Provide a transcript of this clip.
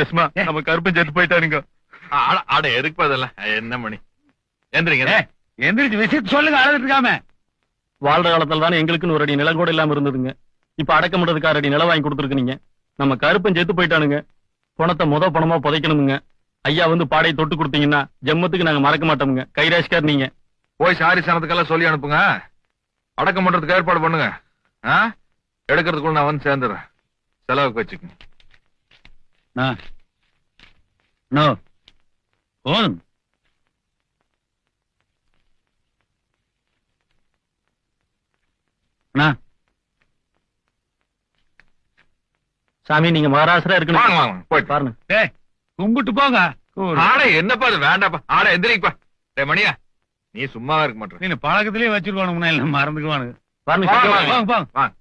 எஸ்மா நம்ம கருப்பன் செத்து போயிட்டானுங்க. ஆட எதுக்கு அதெல்லாம் என்ன மணி எந்திரிங்க எந்திரிச்சு விஷயத்த சொல்லுங்க, அழுதுட்டு இருக்காம. வாழ்ற காலத்துல தானே எங்களுக்குன்னு ஒரு அடி நிலம் கூட இல்லாம இருந்ததுங்க. இப்ப அடக்கம் பண்றதுக்கு 6 அடி நிலம் வாங்கி கொடுத்துருக்கீங்க. நம்ம கருப்பன் செத்து போயிட்டானுங்க. பணத்தை பணமா புதைக்கணுமுங்க. ஐயா வந்து பாடையை தொட்டு கொடுத்தீங்கன்னா ஜென்மத்துக்கு நாங்க மறக்க மாட்டோமுங்க. கைராஷ்கார் நீங்க. போய் சாரி சனத்துக்கெல்லாம் சொல்லி அனுப்புங்க. அடக்கம் பண்றதுக்கு ஏற்பாடு பண்ணுங்க. எடுக்கிறதுக்குள்ள நான் வந்து சேர்ந்துடுறேன். செலவுக்கு வச்சுக்கங்க. சாமி நீங்க மகாராஷ்டிரா வாங்க இருக்கணும். வாங்க போயிட்டு பாருங்க. கும்பிட்டு போங்க. ஆடை என்னப்பா அது வேண்டாப்பா. ஆடை எந்திரிப்பா. மணியா நீ சும்மாவா இருக்க மாட்டேன். நீ பழக்கத்திலேயே வச்சிருக்கணும், மறந்துக்குவானுங்க. பாருங்க. வாங்க